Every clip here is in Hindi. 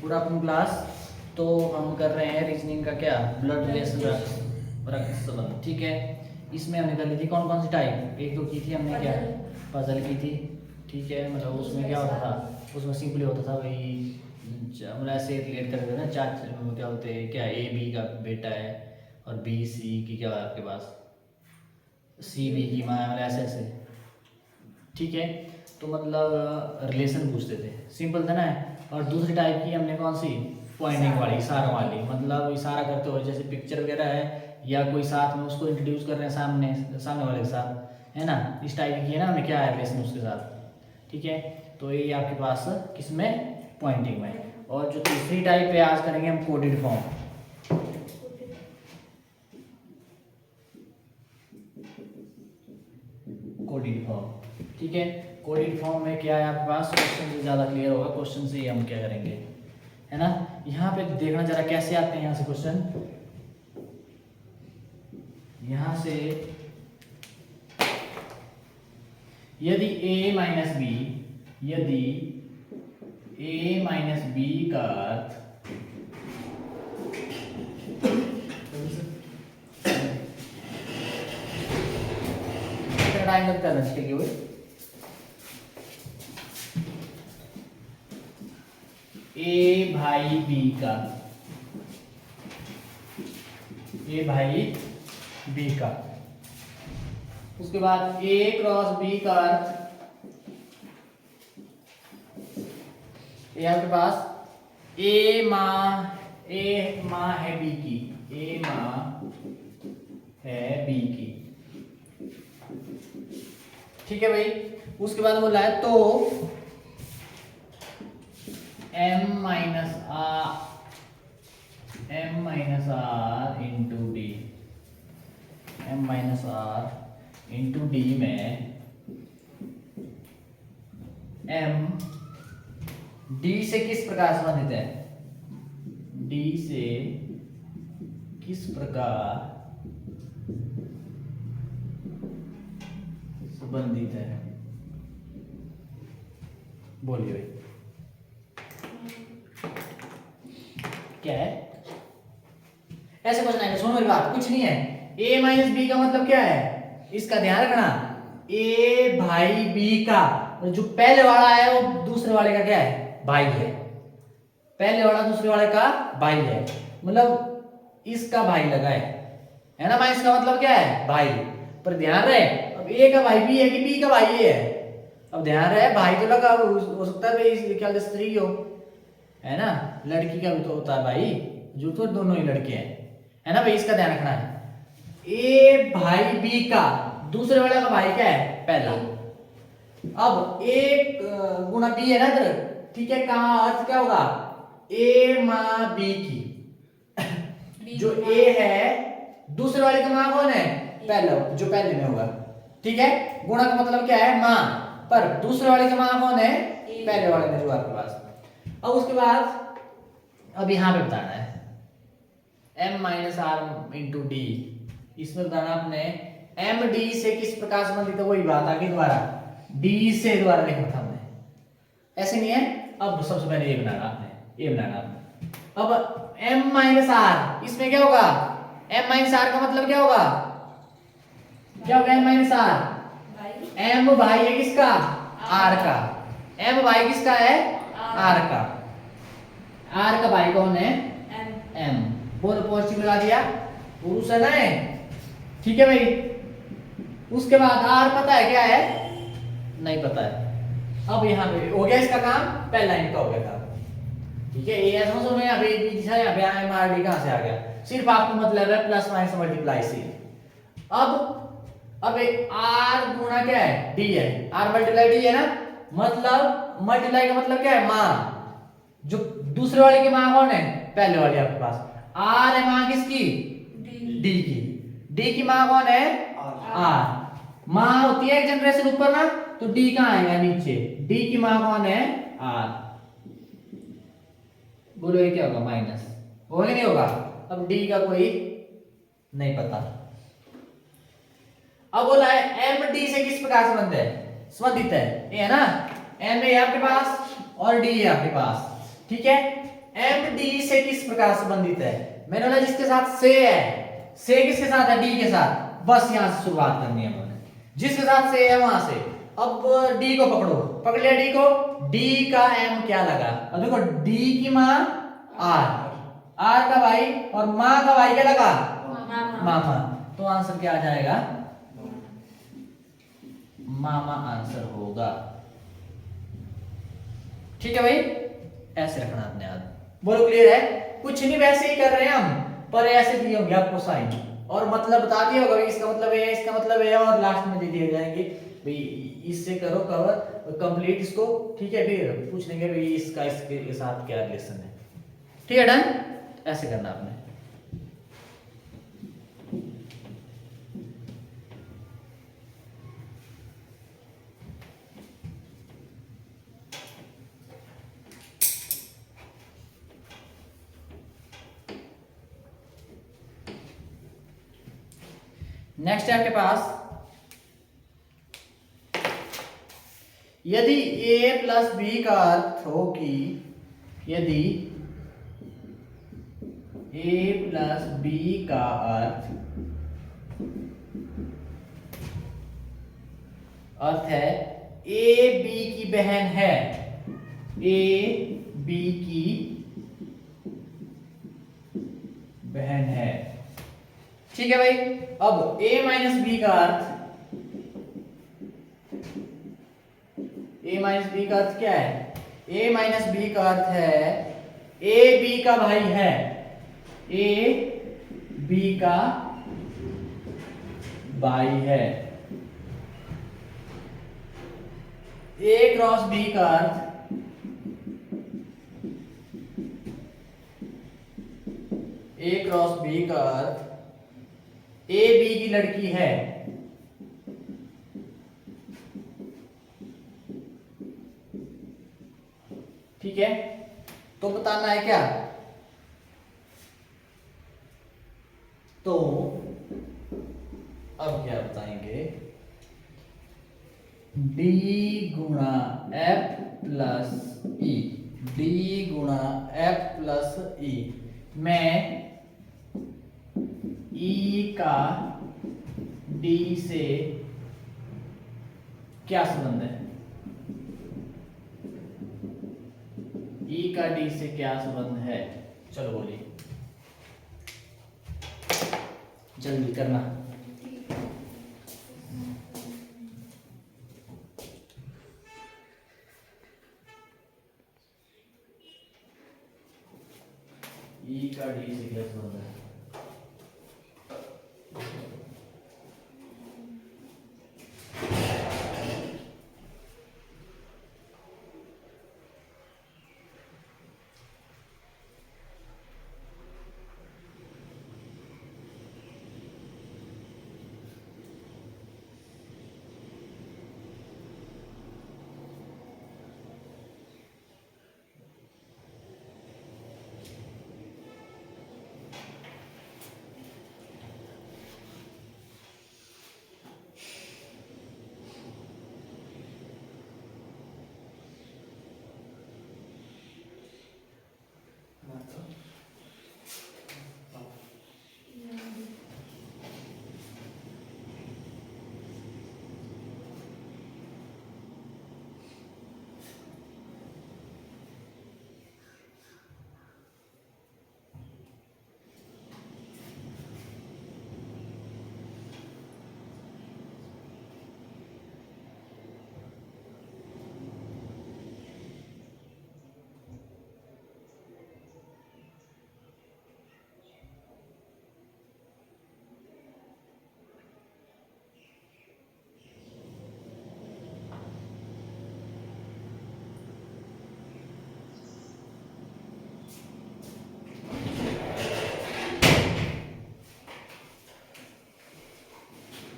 Good afternoon class. तो हम कर रहे हैं रीजनिंग का क्या ब्लड रिलेशन रक्त संबंध, ठीक है। इसमें हमने कर ली थी कौन कौन सी टाइप, एक तो की थी हमने क्या पजल की थी, ठीक है। मतलब उसमें क्या होता था, उसमें सिंपली होता था वही मतलब ऐसे रिलेट करते थे ना, चार क्या होते हैं, क्या ए बी का बेटा है और बी सी की क्या है आपके पास, सी बी की माँ है, मतलब ऐसे ऐसे, ठीक है। तो मतलब रिलेशन पूछते थे, सिंपल था ना। और दूसरी टाइप की हमने कौन सी, पॉइंटिंग वाली, इशारा वाली, मतलब इशारा करते हुए, जैसे पिक्चर वगैरह है या कोई साथ में उसको इंट्रोड्यूस कर रहे हैं सामने सामने वाले के साथ, है ना। इस टाइप की है ना, हमें क्या है रिलेशन उसके साथ, ठीक है। तो ये आपके पास किसमें, पॉइंटिंग में। और जो तीसरी टाइप है आज करेंगे हम कोडेड फॉर्म, कोडेड फॉर्म, ठीक है। कोडेड फॉर्म में क्या है आपके पास, क्वेश्चन से ज़्यादा क्लियर होगा, क्वेश्चन से ही हम क्या करेंगे, है ना। यहाँ पे देखना जरा कैसे आते हैं यहाँ से क्वेश्चन, यहाँ से यदि a माइनस बी, यदि a माइनस बी का अर्थ टाइम लगता है के हुए ए भाई बी का, ए भाई बी का, उसके बाद ए क्रॉस बी का अर्थ, ये आपके पास ए माँ है बी की, ए माँ है बी की, ठीक है भाई। उसके बाद बोला है तो m minus R into D, m minus R into D में m d से किस प्रकार संबंधित है, d से किस प्रकार संबंधित है, बोलिए भाई क्या है। ऐसे क्वेश्चन आएगा, सुनो मेरी बात, कुछ नहीं है। a माइनस बी का मतलब क्या है, इसका ध्यान रखना, a भाई b का, जो पहले वाला है वो दूसरे वाले का क्या है, भाई है। पहले वाला दूसरे वाले का भाई है, मतलब इसका भाई लगा है ना। माइनस का मतलब क्या है, भाई। पर ध्यान रहे, अब a का भाई b है कि b का भाई a है, अब ध्यान रहे भाई तो लगा, हो सकता है क्या स्त्री हो, है ना। लड़की का भी तो होता है भाई, जो तो दोनों ही लड़के हैं, है ना भाई। इसका ध्यान रखना है। ए भाई बी का दूसरे वाले का भाई क्या है, पहला। अब ए गुणा बी है ना इधर, ठीक है। का अर्थ क्या होगा, ए माँ बी की, जो ए है दूसरे वाले का माँ कौन है, पहला, जो पहले में होगा, ठीक है। गुणा का मतलब क्या है, माँ, पर दूसरे वाले का माँ कौन है, पहले वाले में जो आपके पास। अब उसके बाद अब यहां पे बताना है m minus R into D, इसमें बताना आपने m d से किस प्रकार संबंधित है, वही बात आगे दोबारा d से दोबारा लिखना था हमने, ऐसे नहीं है। अब सबसे पहले ये बनाना आपने, ये बनाना आपने। अब m माइनस आर, इसमें क्या होगा, m माइनस आर का मतलब क्या होगा, क्या होगा m माइनस आर, m भाई है किसका, r का, m भाई किसका है, r का, r का भाई कौन है, m। बोलो पॉजिटिव लगा दिया, पुरुष है ना, ठीक है भाई। उसके बाद r पता है क्या है, नहीं पता है। अब यहाँ पे हो गया इसका काम, पहला इनका हो गया काम, ठीक है। ये समझो में अभी यहाँ पे आया mrd कहाँ से आ गया, सिर्फ आपको मतलब है प्लस माइनस मल्टीप्लाई से। अब r गुणा क्या है, d है, r मल्टीप्लाई d है ना, मतलब मल्टीप्लाई का मतलब क्या है, माँ, जो दूसरे वाले की माँ कौन है, पहले वाले आपके पास। आर है माँ किसकी, डी की, डी की माँ कौन है, आर। माँ होती है एक जनरेशन ऊपर ना, तो डी कहाँ आएगा नीचे, डी की माँ कौन है, आर। बोलो ये क्या होगा, माइनस होगा कि नहीं होगा। अब डी का कोई नहीं पता। अब बोला है एम डी से किस प्रकार संबंधित है, ये है ना, एम है आपके पास और डी है आपके पास, ठीक है। एम डी से किस प्रकार संबंधित है? मैंने बोला जिसके साथ से है, से किसके साथ है? डी के साथ। बस यहां से शुरुआत करनी है हमने, जिसके साथ से है वहां से। अब डी को पकड़ो, पकड़ लिया डी को, डी का एम क्या लगा? अब देखो डी की माँ आर, आर का भाई और माँ का भाई क्या लगा? मामा। तो आंसर क्या आ जाएगा? मामा आंसर होगा। ठीक है भाई, ऐसे रखना आपने याद। बोलो क्लियर है? कुछ नहीं, वैसे ही कर रहे हैं हम, पर ऐसे दिए होंगे आपको साइन और मतलब बता दिया होगा इसका मतलब है, इसका मतलब है, और लास्ट में दे दिए जाएंगे भाई इससे करो कवर कंप्लीट इसको। ठीक है, फिर पूछ लेंगे भाई इसका इसके साथ क्या रिलेशन है। ठीक है, डन। ऐसे करना आपने। नेक्स्ट है आपके पास, यदि a प्लस बी का अर्थ हो कि, यदि a प्लस बी का अर्थ है a b की बहन है, a b की बहन है। ठीक है भाई। अब a माइनस बी का अर्थ, a माइनस बी का अर्थ क्या है? a माइनस बी का अर्थ है a b का भाई है, a b का भाई है। a क्रॉस b का अर्थ, a क्रॉस b का अर्थ a b की लड़की है। ठीक है, तो बताना है क्या? तो अब क्या बताएंगे? d गुणा f प्लस ई, d गुणा f प्लस ई में e का d से क्या संबंध है? e का d से क्या संबंध है? चलो बोलिए, जल्दी करना। e का d से क्या संबंध है?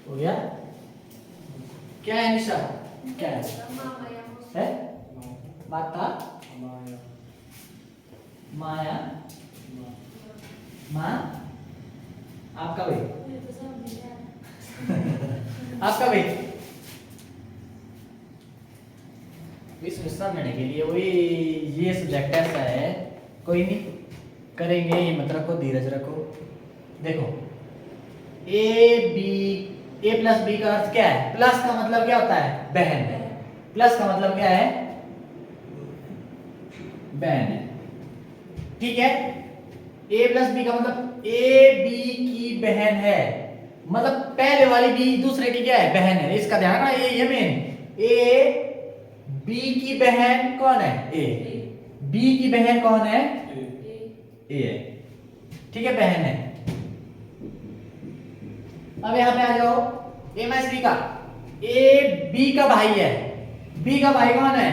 हो गया? क्या है निशा? क्या है? माता, माया, माँ, आपका भाई आपका भाई इसमें समझने के लिए वही, ये सब्जेक्ट ऐसा है कोई नहीं करेंगे, ये मत रखो, धीरज रखो। देखो ए प्लस बी का अर्थ क्या है? प्लस का मतलब क्या होता है? बहन। प्लस का मतलब क्या है? बहन है। ठीक है, ए प्लस बी का मतलब ए बी की बहन है, मतलब पहले वाली बी दूसरे की क्या है? बहन है। इसका ध्यान रखना, ये मेन। ए बी की बहन कौन है? ए। बी की बहन कौन है? ए है। ठीक है, बहन है। अब यहां पे आ जाओ, ए माइनस बी का, ए बी का भाई है। बी का भाई कौन है?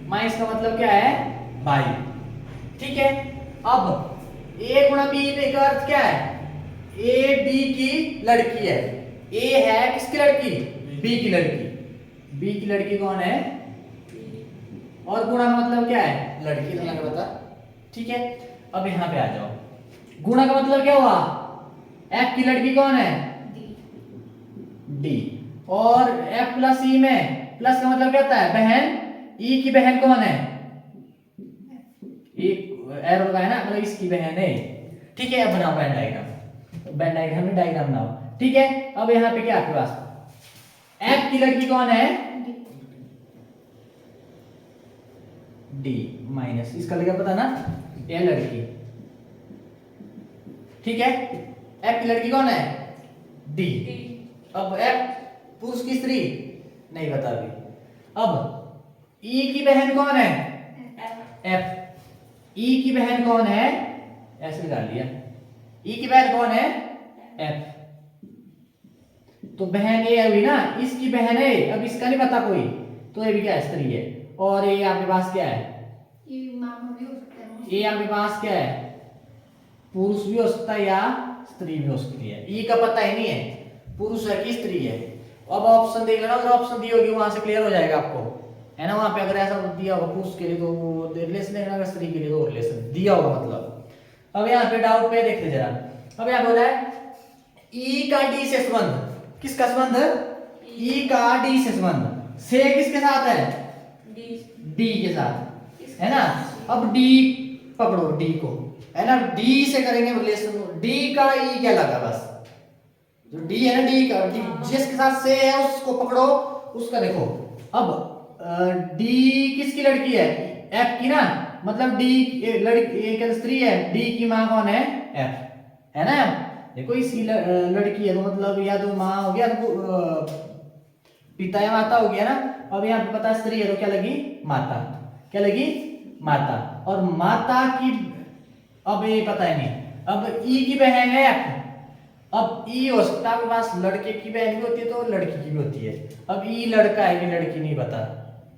माइनस का मतलब क्या है? भाई। ठीक है, अब ए गुणा बी का अर्थ क्या है? ए बी की लड़की है। ए है किसकी लड़की? बी की लड़की। बी की लड़की कौन है? और गुणा का मतलब क्या है? लड़की। लगा बता। ठीक है, अब यहां पे आ जाओ, गुणा का मतलब क्या हुआ? एफ की लड़की कौन है? डी। और एफ प्लस ई में प्लस का मतलब क्या होता है? बहन। ई की बहन कौन है? एक एरो लगा है ना, मतलब इसकी बहन है। ठीक है, अब बनाओ वेन डायग्राम। वेन डायग्राम में डायग्राम बनाओ। ठीक है, अब यहां पे क्या आपके पास? एफ की लड़की कौन है? डी माइनस, इसका लगा पता ना, ये लड़की। ठीक है, एफ की लड़की कौन है? डी। अब एफ पुरुष की स्त्री नहीं बता अभी। अब ई की बहन कौन है? एफ। ई की बहन कौन है? ऐसे निकाल लिया। ई की बहन कौन है? एफ। तो बहन ए हुई ना, इसकी बहन है। अब इसका नहीं पता कोई, तो ये भी क्या है? स्त्री है। और ये आपके पास क्या है? ये आपके पास क्या है? पुरुष भी हो सकता है या स्त्री भी हो सकती है। ई का पता ही नहीं है पुरुष है कि स्त्री है। अब ऑप्शन देख लेना, अगर ऑप्शन दी होगी वहां से क्लियर हो जाएगा आपको, है ना। वहां पे अगर ऐसा दिया होगा पुरुष के लिए तो रिलेशन देखना, अगर स्त्री के लिए तो रिलेशन दिया होगा मतलब। अब यहाँ पे डाउट पे देखते जरा। अब यहाँ बोला है ई का डी से संबंध। किसका संबंध? ई का डी से संबंध। से किसके साथ है? डी के साथ, है ना। अब डी पकड़ो, डी को, है ना। डी से करेंगे रिलेशन। डी का ई क्या लगा? बस जो डी है ना, डी का, जिसके साथ से है उसको पकड़ो, उसका देखो। अब डी किसकी लड़की है? एफ की ना, मतलब डी लड़की एक स्त्री है। डी की माँ कौन है? एफ, है ना। देखो इसकी लड़की है तो मतलब या तो माँ हो गया, तो पिता या माता हो गया ना। अब यहाँ पे पता स्त्री है तो क्या लगी? माता। क्या लगी? माता। और माता की, अब ये पता ही नहीं। अब ई की बहन है एफ। अब ई हो सकता है आपके पास लड़के की बहन भी होती है तो लड़की की भी होती है। अब ई लड़का है कि लड़की नहीं पता।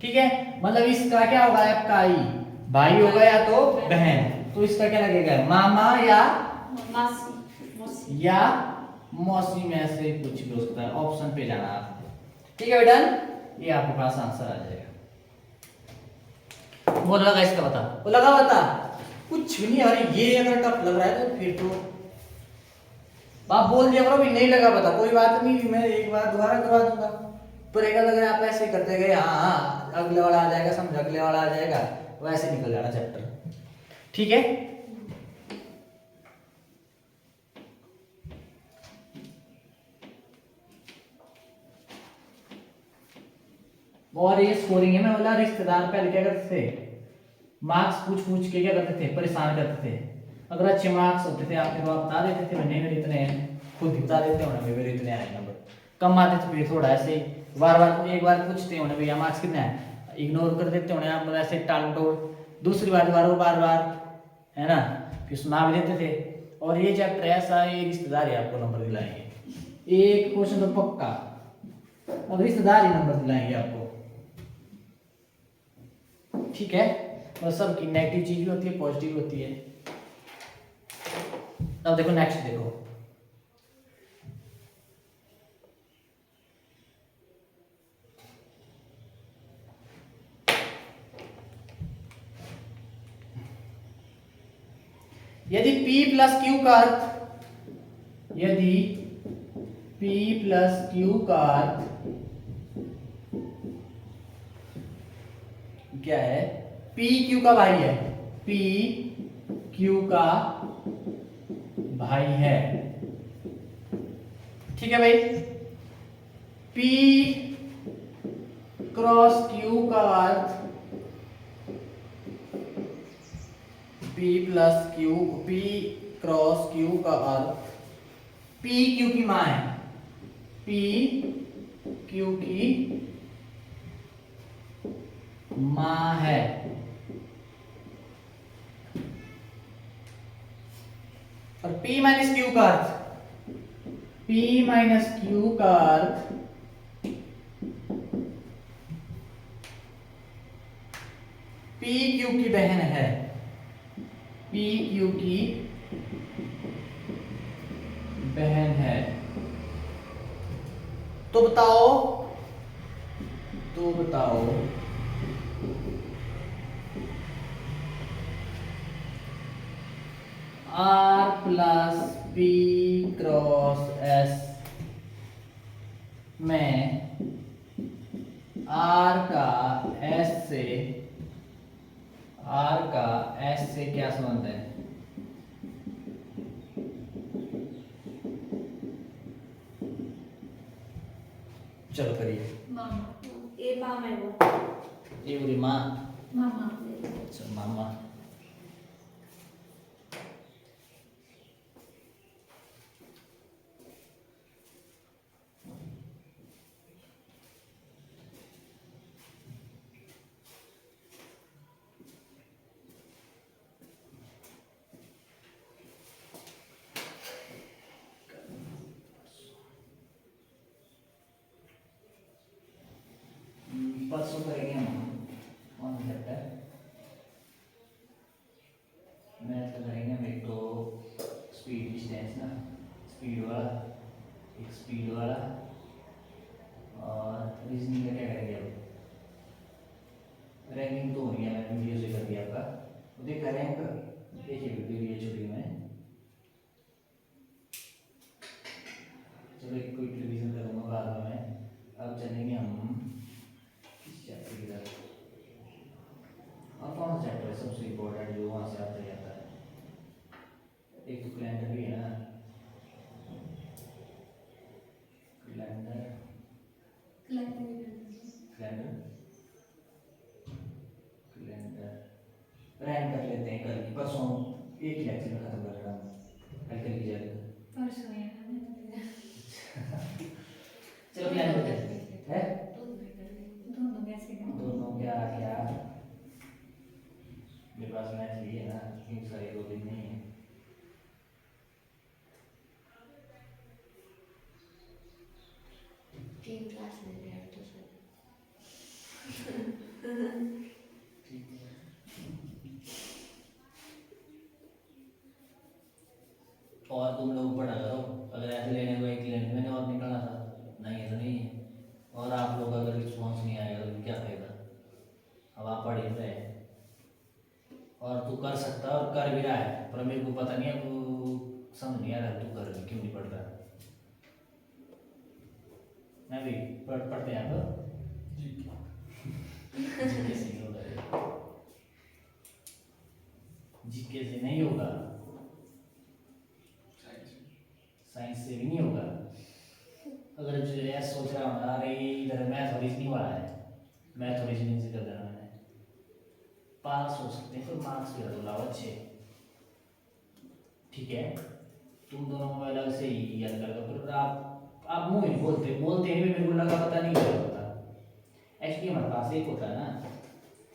ठीक है, मतलब इसका क्या होगा? एफ का ई भाई होगा या तो बहन, तो इसका क्या लगेगा? मामा या मौसी, या मौसी में से कुछ भी हो सकता है। ऑप्शन पे जाना आप। ठीक है बेटा, ये आपके पास आंसर आ जाएगा। वो लगा इसका बता, वो लगा बता, कुछ भी नहीं। अरे ये अगर टफ लग रहा है तो फिर तो आप बोल दिया करो भी नहीं लगा पता, कोई बात नहीं, मैं एक बार दोबारा करवा दूंगा। पर एक अगर आप ऐसे करते गए, हाँ अगले वाला आ जाएगा समझ, अगले वाला आ जाएगा, वैसे निकल जाना चैप्टर। ठीक है, और ये स्कोरिंग है। मैं बोला रिश्तेदार पहले क्या करते थे? मार्क्स पूछ के क्या करते थे? परेशान करते थे। अगर अच्छे मार्क्स होते थे आपके तो आप बता देते थे नहीं मेरे इतने हैं, खुद ही बता देते होने मेरे इतने आए नंबर। कम आते थे फिर थोड़ा ऐसे बार बार एक बार पूछते होने भैया मार्क्स कितने हैं, इग्नोर कर देते होने आप, मतलब ऐसे टाल टोल। दूसरी बार बार बार, है ना, फिर सुना भी देते थे। और ये चैप्टर ऐसा, ये रिश्तेदार ही आपको नंबर दिलाएंगे। एक क्वेश्चन तो पक्का, अब रिश्तेदार ही नंबर दिलाएंगे आपको। ठीक है, और सबकी नेगेटिव चीज भी होती है, पॉजिटिव होती है। अब देखो नेक्स्ट देखो, यदि P प्लस Q का अर्थ, यदि P प्लस Q का अर्थ क्या है? P Q का भाई है, पी क्यू का भाई है। ठीक है भाई, P क्रॉस Q का अर्थ P plus Q, P cross Q का अर्थ P Q की मां है, P Q की मां है। और P माइनस Q का अर्थ, P माइनस Q का अर्थ P Q की बहन है, P Q की बहन है। तो बताओ R plus P cross S में R का S से क्या संबंध है? चलो करिए। ए मामा है वो। ये पूरी माँ, मामा। अच्छा मामा। परसों करेंगे हम कौन सा चैप्टर? मैथ का करेंगे हम। एक तो स्पीड डिस्टेंस ना, स्पीड वाला, एक स्पीड वाला, और रीजनिंग का क्या करेंगे अब? रैंकिंग तो हो गया, मैंने वीडियो से कर दिया आपका, वो देखा रैंक, देखिए वीडियो ये छुट्टी में। चलो एक क्विक रिवीजन करूँगा बाद में मैं। अब चलेंगे हम किस चैप्टर की तरफ? और कौन सा चैप्टर है सबसे इम्पोर्टेंट जो वहाँ से आता जाता है? एक तो कैलेंडर भी है ना, कैलेंडर कैलेंडर कैलेंडर रैंक कर लेते हैं कल की, परसों एक ही लेक्चर में खत्म कर रहा हूँ, कल की जाएगा। चलो कैलेंडर करते हैं, दोनों क्या क्या मेरे पास मैथ भी है ना, क्योंकि सारे 2 दिन नहीं है। तीन क्लास ले लिया तो सर। ठीक है, और तुम लोग पढ़ा करो, अगर ऐसे लेने को एक लेने मैंने और निकलना था, नहीं है तो नहीं है। और आप लोग अगर रिस्पॉन्स नहीं आएगा तो क्या फायदा? अब आप पढ़ ही रहे हैं और तू कर सकता है और कर भी रहा है, पर मेरे को पता नहीं है, तू समझ नहीं आ रहा तू कर क्यों नहीं पढ़ रहा। मैं भी पढ़ते हैं आप जीके से नहीं होगा, जीके से नहीं होगा, साइंस से भी नहीं होगा। अगर जो ऐसा सोच रहा हूँ अरे इधर मैथ और रीजनिंग वाला है, मैथ और रीजनिंग से कर देना मैंने, पास हो सकते हैं, फिर मार्क्स भी तो लाओ अच्छे। ठीक है, तुम दोनों को अलग से ही याद कर दो, फिर आप मुंह ही बोलते बोलते नहीं, मेरे को लगा पता नहीं क्या होता। एक्चुअली हमारे पास एक होता है ना,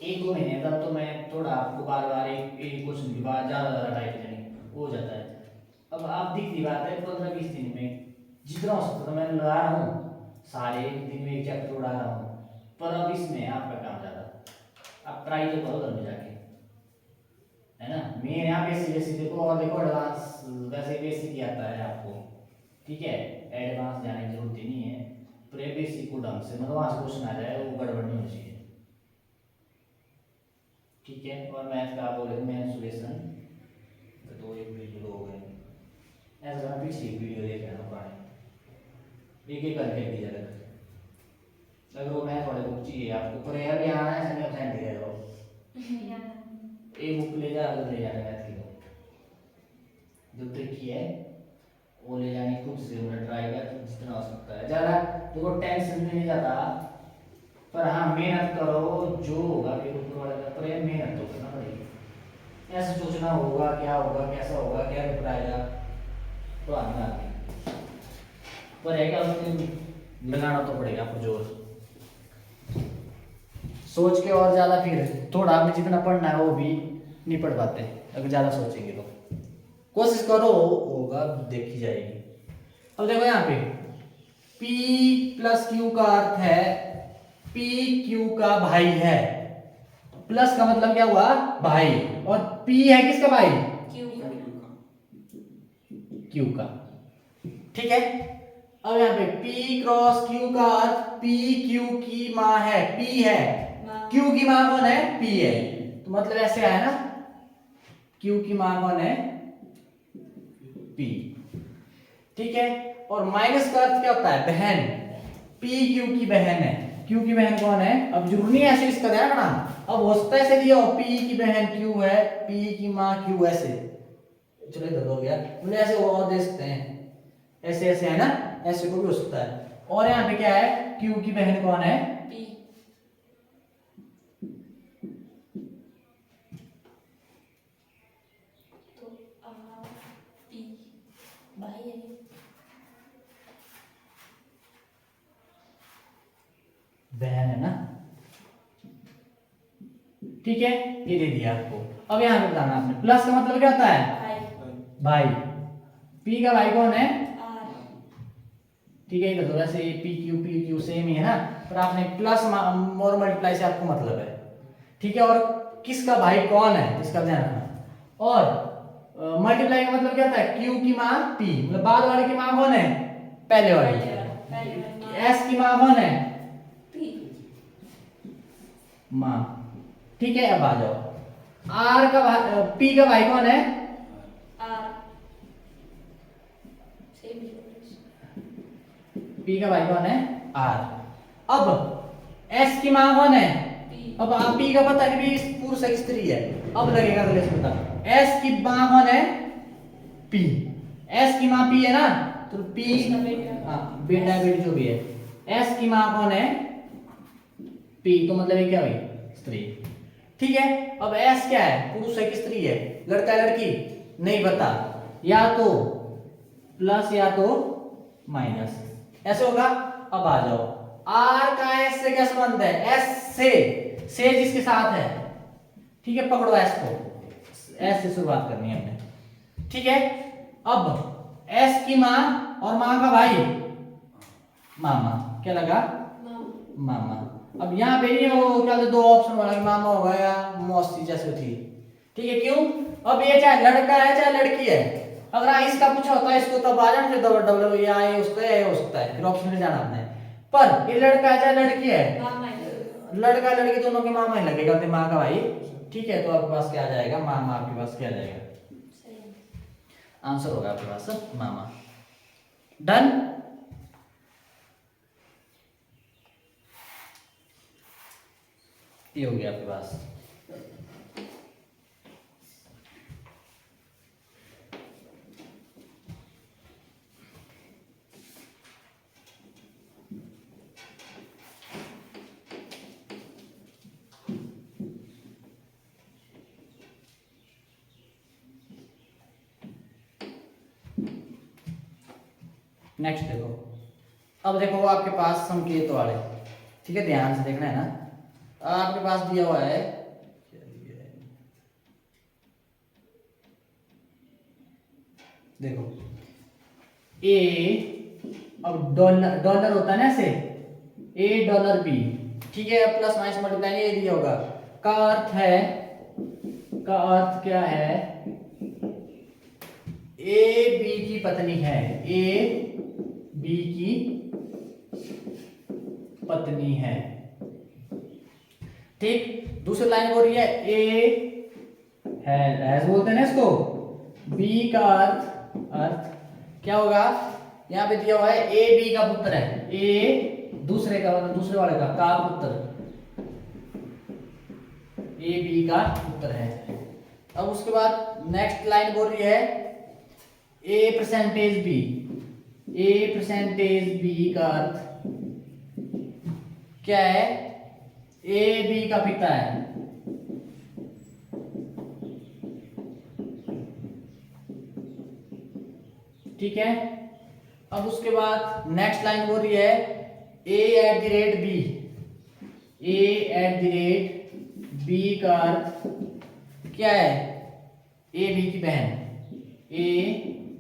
1-2 महीने तक तो मैं थोड़ा आपको बार बार एक क्वेश्चन के बाद ज़्यादा टाइप करने हो जाता है। अब आप दिखती बात है 15-20 दिन में जितना हो सकता था मैं लगा रहा हूँ, सारे दिन में एक चैप्टर उड़ा रहा हूँ, पर अब इसमें आपका काम ज़्यादा, आप ट्राई तो करो घर में जाके, है ना। मेन यहाँ बेसिक बेसिक देखो, और देखो एडवांस वैसे बेसिक ही आता है आपको, ठीक है, एडवांस जाने की जरूरत ही नहीं है, पर ये बेसिक को ढंग से मतलब वहाँ से क्वेश्चन आ जाए वो गड़बड़ नहीं होनी चाहिए। ठीक है, और मैथ का आप बोल रहे थे मेंसुरेशन, तो एक वीडियो हो गए ऐसा करना, पिछली वीडियो देख लेना पुरानी, एक एक करके दी जाएगा। अगर वो मैथ वाले बुक चाहिए आपको, पर यार यहाँ ऐसा नहीं, आप सेंड दे रहे हो, एक बुक ले जा अलग ले जाने मैथ की जो ट्रिकी है वो ले जाने खुद से मतलब ट्राई कर जितना हो सकता है। ज़्यादा देखो टेंशन में नहीं जाता, पर हाँ मेहनत करो, जो होगा फिर ऊपर वाले का, पर ये मेहनत तो करना पड़ेगी। ऐसे सोचना होगा क्या होगा, कैसा होगा, क्या पेपर आएगा, तो आने आगे पर है क्या उसमें लगाना तो पड़ेगा आपको जोर सोच के। और ज़्यादा फिर थोड़ा आपने जितना पढ़ना है वो भी नहीं पढ़ पाते अगर ज़्यादा सोचेंगे तो। कोशिश करो, होगा देखी जाएगी। अब देखो यहाँ पे P प्लस Q का अर्थ है P Q का भाई है। प्लस का मतलब क्या हुआ, भाई, और P है किसका भाई, क्यों Q का। ठीक है, अब यहाँ पे P क्रॉस Q का अर्थ P Q की माँ है, P है, Q की माँ कौन है, P है, तो मतलब ऐसे आया ना, Q की माँ कौन है, P। ठीक है, और माइनस का अर्थ क्या होता है, बहन, P Q की बहन है, Q की बहन कौन है, अब जरूरी नहीं ऐसे इसका ध्यान रखना, अब हो सकता है ऐसे दिया हो P की बहन Q है, P की माँ Q, ऐसे चलो इधर हो गया, मतलब ऐसे और दे सकते हैं, ऐसे ऐसे है ना, ऐसे को भी हो सकता है। और यहाँ पे क्या है, Q की बहन कौन है, P तो P भाई है, बहन है ना। ठीक है, ये दे दिया आपको। अब यहाँ पे बताना आपने प्लस का मतलब क्या होता है, भाई भाई, P का भाई कौन है, R ठीक है, इधर तो वैसे पी क्यू सेम ही है ना, पर आपने प्लस और मल्टीप्लाई से आपको मतलब है। ठीक है, और किसका भाई कौन है इसका ध्यान रखना। और मल्टीप्लाई का मतलब क्या होता है, क्यू की माँ पी, मतलब बाद वाले की माँ कौन है, पहले वाली। एस की माँ कौन है, P माँ। ठीक है, अब आ जाओ, आर का भाई, पी का भाई कौन है, R सेम ही पी का भाई कौन है, आर। अब एस की माँ कौन है, P अब आप पी का पता है कि पुरुष है कि स्त्री है, अब लगेगा अगले से पता। एस की माँ कौन है, पी, एस की माँ पी है ना, तो पी, इसका बेटा। हाँ बेटा है बेटी जो भी है, एस की माँ कौन है, पी, तो मतलब ये क्या हुई, स्त्री। ठीक है, अब एस क्या है, पुरुष है कि स्त्री है, लड़का है लड़की, नहीं पता, या तो प्लस या तो माइनस, ऐसे होगा। अब आ जाओ, आर का एस से क्या संबंध है, एस से जिसके साथ है, ठीक है, पकड़ो एस को, एस से शुरुआत करनी है हमने। ठीक है, अब एस की माँ और माँ का भाई मामा, क्या लगा, मामा। अब यहाँ पे नहीं हो क्या, दो ऑप्शन वाला कि मामा होगा या मौसी जैसे थी। ठीक है, क्यों, अब ये चाहे लड़का है चाहे लड़की है, अगर इसका पूछा होता है इसको तब आ जाना फिर डबल डबल या ये उसका या ये हो सकता है, फिर ऑप्शन में जाना आपने। पर ये लड़का है चाहे लड़की है, लड़का लड़की दोनों के मामा ही लगेगा, तो माँ का भाई। ठीक है, तो आपके पास क्या आ जाएगा, मामा, आपके पास क्या आ जाएगा, आंसर होगा आपके पास मामा। डन। ये हो गया आपके पास। नेक्स्ट देखो, अब देखो वो आपके पास संकेत वाले, ठीक है, ध्यान से देखना है ना, आपके पास दिया हुआ है, देखो ए, अब डॉलर डॉलर होता है ना ऐसे, ए डॉलर बी, ठीक है, प्लस माइनस मल्टीप्लाई ये दिया होगा, का अर्थ है, का अर्थ क्या है, ए बी की पत्नी है, ए बी की पत्नी है। ठीक, दूसरी लाइन बोल रही है ए है, ऐसे बोलते हैं ना इसको, बी का अर्थ क्या होगा, यहां पे दिया हुआ है ए बी का पुत्र है, ए दूसरे का मतलब दूसरे वाले का पुत्र, ए बी का पुत्र है। अब उसके बाद नेक्स्ट लाइन बोल रही है A percentage B. A percentage B का अर्थ क्या है? ए बी का पिता है। ठीक है। अब उसके बाद नेक्स्ट लाइन बोल रही है A at the rate B. A at the rate B का अर्थ क्या है? ए बी की बहन। ए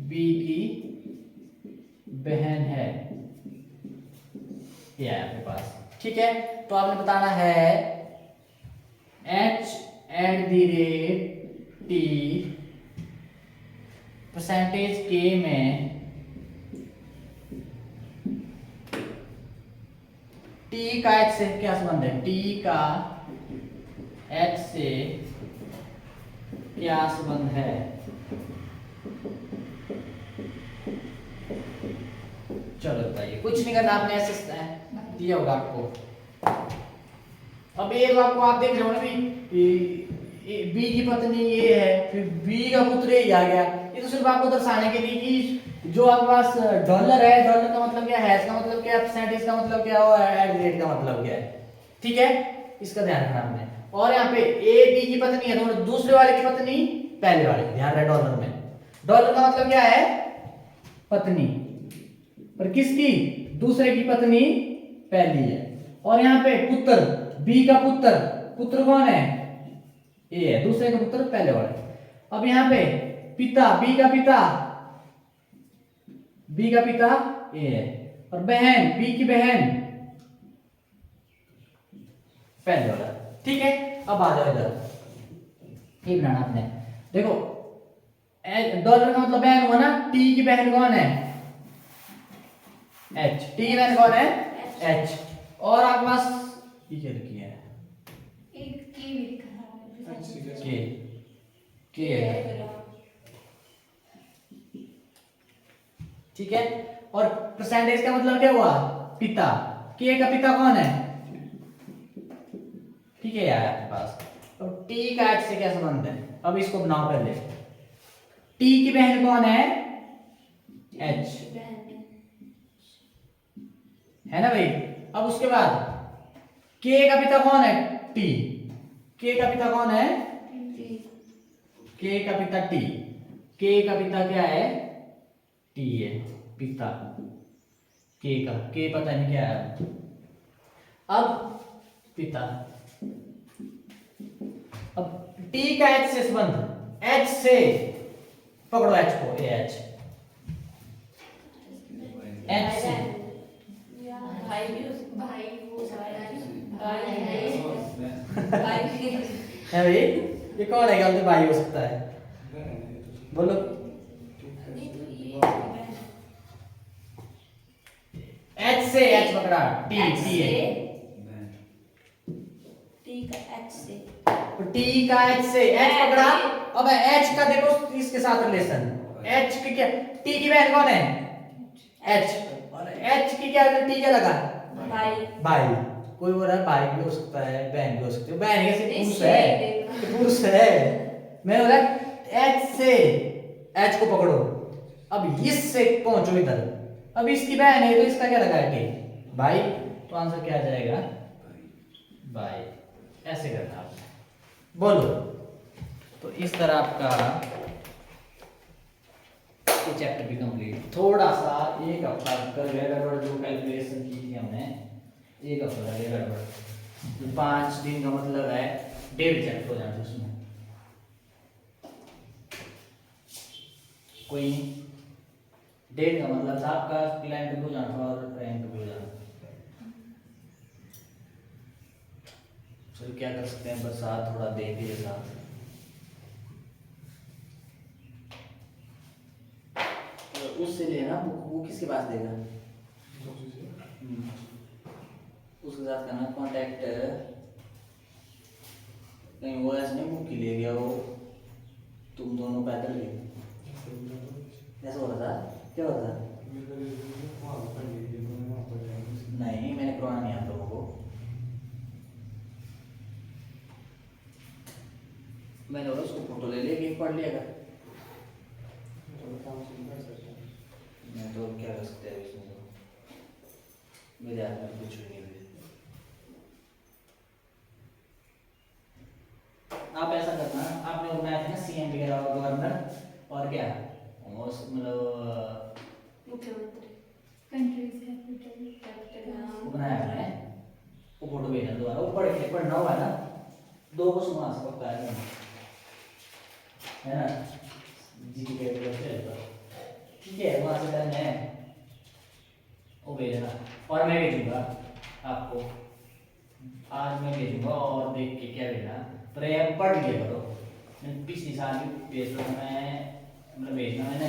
बी की बहन है, ये है आपके पास। ठीक है, तो आपने बताना है H eight the rate T percentage के में टी का एच से क्या संबंध है? टी का एच से क्या संबंध है? चलो बताइए, कुछ नहीं करना आपने, ऐसे दिया होगा आपको। अब ये तो आपको आप देख रहे हो ना बी की पत्नी ये है, फिर बी का पुत्र ये आ गया। ये तो सिर्फ आपको दर्शाने के लिए कि जो आपके पास डॉलर है, डॉलर का मतलब क्या है, इसका मतलब क्या है, परसेंटेज का मतलब क्या है, और एट का मतलब क्या है। ठीक है, इसका ध्यान रखना आपने। और यहाँ पे ए बी की पत्नी है तो दूसरे वाले की पत्नी पहले वाले, ध्यान रहे डॉलर में। डॉलर का मतलब क्या है? पत्नी। पर किसकी? दूसरे की पत्नी पहली है। और यहाँ पे पुत्र, बी का पुत्र, पुत्र कौन है? ए है, दूसरे का पुत्र पहले वाले। अब यहाँ पे पिता, बी का पिता, बी का पिता ए है, और बहन, बी की बहन पहले वाला। ठीक है, अब आ जाओ इधर, ये बनाना आपने। देखो डॉलर का मतलब बहन हुआ ना, टी की बहन कौन है? एच। टी की बहन कौन है? एच। और आपके पास ये लिखी है एक की भी दिखा रहा है। के है। ठीक है, और परसेंटेज का मतलब क्या हुआ? पिता। के का पिता कौन है? ठीक है यार आपके पास। अब टी का एच से क्या संबंध है? अब इसको बनाओ पहले। टी की बहन कौन है? एच है ना भाई। अब उसके बाद के का पिता कौन है? टी। के का पिता कौन है? के का पिता टी। के का पिता क्या है? टी है पिता के का। के पता नहीं क्या है। अब पिता, अब टी का एच से संबंध, एच से पकड़ो एच को, ए एच, एच से भाई भी भाई वो भाई है भाई। ये कौन है? गलत भाई हो सकता है, बोलो। एच से, एच पकड़ा, टी टी है, टी का एच से, टी का एच से, एच पकड़ा। अब एच का देखो इसके साथ रिलेशन, एच की क्या, टी की बहन कौन है? एच। और एच की क्या, टी क्या लगा? भाई। भाई। कोई बोल रहा है भाई भी हो सकता है, बहन भी हो सकती है। बहन कैसे? पुरुष है, पुरुष है। मैं बोला एच से, एच को पकड़ो। अब इस से पहुंचो इधर। अब इसकी बहन है तो इसका क्या लगा है? टी, भाई। तो आंसर क्या आ जाएगा? भाई। ऐसे करना आप, बोलो। तो इस तरह आपका ये चैप्टर भी कंप्लीट। थोड़ा सा एक हफ्ता कर गया गड़बड़, जो कैलकुलेशन की थी हमने, एक हफ्ता लग गया गड़बड़। 5 दिन का मतलब है 1.5 चैप्टर हो जाते उसमें। कोई नहीं, 1.5 का मतलब था आपका क्लाइंट हो जाना था और रैंक भी हो जाना। चलो क्या कर सकते हैं, बरसात थोड़ा देख के साथ। उससे लेना, वो किसके पास देगा? उसके साथ करना कांटेक्ट। कहीं वो ऐसे नहीं बुक ले गया वो, तुम दोनों पैदल गए, ऐसा हो रहा था? क्या हो रहा था? नहीं, मैंने करवाना नहीं आप लोगों को। मैंने बोला उसको फोटो ले लिया कि पढ़ लिया कर। मैं तो क्या कर सकते हैं इसमें, तो मेरे हाथ में कुछ भी नहीं है। आप ऐसा करना, आपने बनाया था ना सीएम वगैरह और गवर्नर और क्या मतलब मुख्यमंत्री कंट्रीज कैपिटल वो बनाया मैंने, वो फोटो भेजना दोबारा, वो पढ़ के पढ़ना हुआ ना, 2 क्वेश्चन वहाँ से पक्का है ना, जी के कैपिटल से ठीक है, वहाँ से करना है, वो भेजना और मैं भेजूंगा आपको, आज मैं भेजूंगा और देख के क्या भेजना, पर ये पढ़ लिया करो। पिछली साल भी भेज दो, मैं मतलब भेजना मैंने